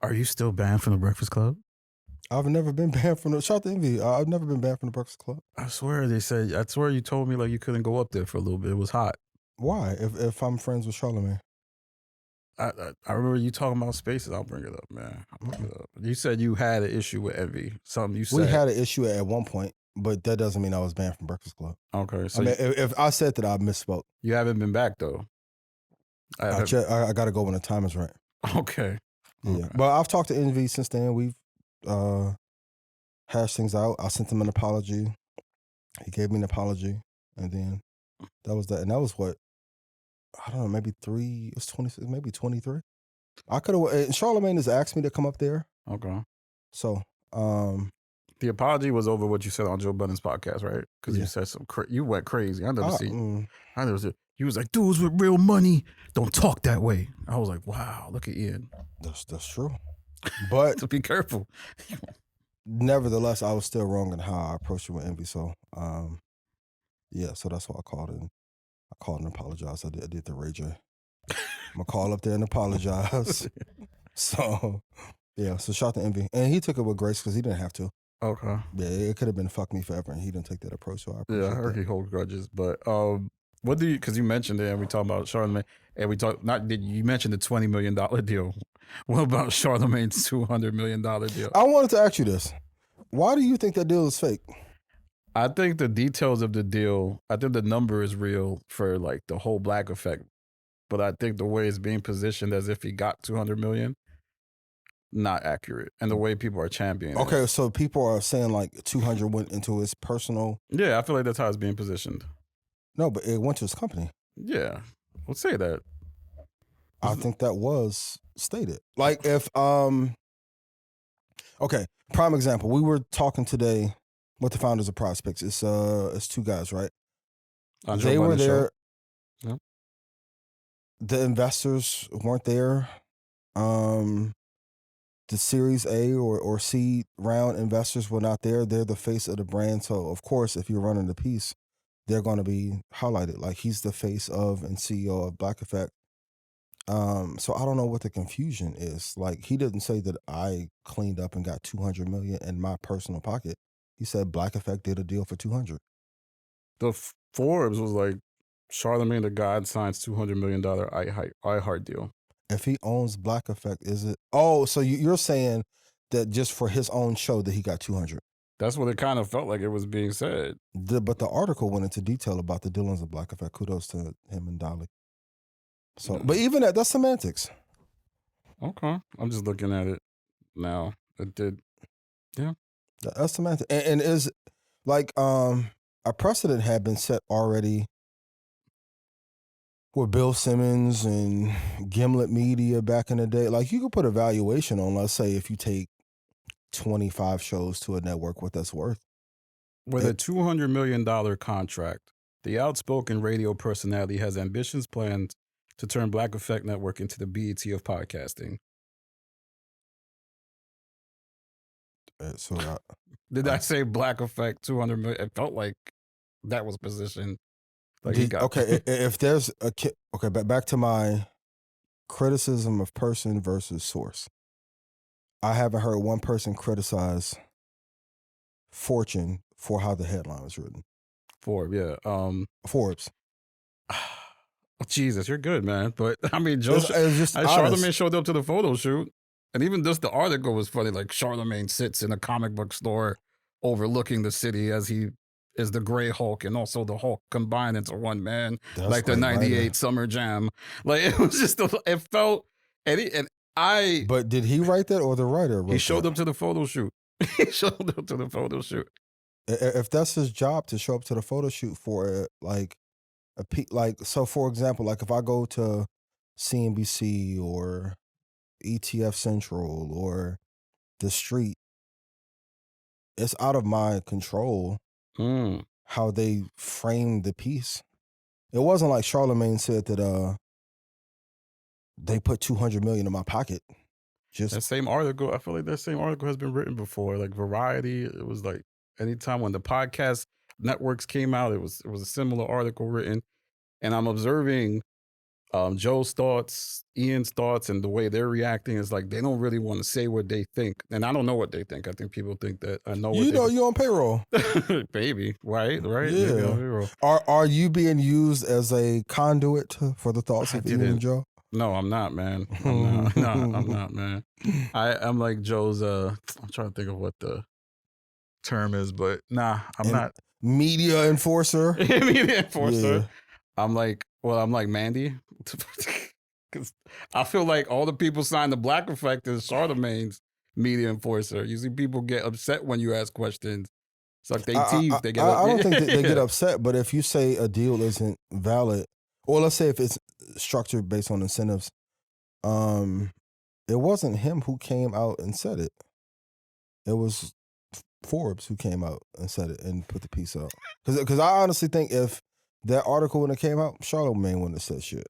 Are you still banned from the Breakfast Club? I've never been banned from the shout out to Envy. I've never been banned from the Breakfast Club. I swear they said. I swear you told me like you couldn't go up there for a little bit. It was hot. Why? If I'm friends with Charlamagne. I remember you talking about spaces. I'll bring it up, man. I'll bring it up. You said you had an issue with Envy. Something you said. We had an issue at one point, but that doesn't mean I was banned from Breakfast Club. Okay, so I mean, if I said that, I misspoke. You haven't been back though. I got to go when the time is right. Okay. Yeah, but I've talked to Envy since then. We've hashed things out. I sent him an apology. He gave me an apology, and then that was that. And that was what, I don't know, maybe 3. It was 26, maybe 23. I could have. Charlamagne has asked me to come up there. Okay. So, the apology was over what you said on Joe Budden's podcast, right? Because you said some. You went crazy. I never seen. I never said. You was like, dudes with real money don't talk that way. I was like, wow, look at Ian. That's true. But to be careful. Nevertheless, I was still wrong in how I approached it with Envy. So, yeah, so that's why I called and apologized. I did the Ray J. I'm gonna call up there and apologize. So, yeah, so shout to Envy, and he took it with grace because he didn't have to. Okay. Yeah, it could have been fuck me forever, and he didn't take that approach. So I appreciate I heard he holds grudges, but what do you? Because you mentioned it, and we talked about Charlamagne, and we talked. You mentioned the $20 million deal. What about Charlamagne's $200 million deal? I wanted to ask you this: why do you think that deal is fake? I think the details of the deal. I think the number is real for like the whole Black effect, but I think the way it's being positioned as if he got $200 million, not accurate, and the way people are championing. Okay, so people are saying like 200 went into his personal. Yeah, I feel like that's how it's being positioned. No, but it went to his company. Yeah, let's say that. I think that was stated. Like if okay, prime example. We were talking today with the founders of Prospects. It's 2 guys, right? They were there. Yep. The investors weren't there. The Series A or C round investors were not there. They're the face of the brand. So of course, if you're running the piece, they're going to be highlighted. Like he's the face of and CEO of Black Effect. So I don't know what the confusion is. Like he didn't say that I cleaned up and got $200 million in my personal pocket. He said Black Effect did a deal for $200. The Forbes was like, Charlamagne the God signs $200 million iHeart deal. If he owns Black Effect, is it? Oh, so you're saying that just for his own show that he got 200? That's what it kind of felt like it was being said. But the article went into detail about the dealings of Black Effect. Kudos to him and Dolly. So, but even that's semantics. Okay, I'm just looking at it now. It did, yeah. That's semantics, and is like a precedent had been set already with Bill Simmons and Gimlet Media back in the day. Like you could put a valuation on, let's say, if you take 25 shows to a network, what that's worth. With a $200 million contract, the outspoken radio personality has ambitious plans to turn Black Effect Network into the BET of podcasting. So did I say Black Effect 200 million? It felt like that was positioned. Like okay, if there's but back to my criticism of person versus source. I haven't heard one person criticize Fortune for how the headline was written. Forbes, yeah. Forbes. Jesus, you're good, man. But I mean, Charlamagne showed up to the photo shoot, and even just the article was funny. Like Charlamagne sits in a comic book store overlooking the city as he is the Gray Hulk and also the Hulk combined into one man. That's like the '98 Summer Jam. Like it was just, it felt, But did he write that or the writer wrote He showed up to the photo shoot. He showed up to the photo shoot. If that's his job to show up to the photo shoot for so for example, like if I go to CNBC or ETF Central or The Street, it's out of my control how they framed the piece. It wasn't like Charlamagne said that they put $200 million in my pocket. Just that same article, I feel like that same article has been written before. Like Variety, it was like anytime when the podcast networks came out, it was a similar article written. And I'm observing Joe's thoughts, Ian's thoughts, and the way they're reacting is like they don't really want to say what they think, and I don't know what they think. I think people think that I know what You they know, you on payroll. think. Maybe, right? Maybe Yeah. I'm hero. Are you being used as a conduit for the thoughts I of Ian and didn't. Joe? No, I'm not, man. I'm not. No, I'm not, man. I'm like Joe's. I'm trying to think of what the term is, but nah, I'm And not. media enforcer. Media enforcer. Yeah. I'm like Mandy. Because I feel like all the people signed the Black Effect is Charlamagne's media enforcer. You see people get upset when you ask questions. It's like they teeth. They get I don't think that they get yeah. upset, but if you say a deal isn't valid, or let's say if it's structured based on incentives, it wasn't him who came out and said it. It was Forbes who came out and said it and put the piece out. Because I honestly think if that article when it came out, Charlamagne wouldn't have said shit.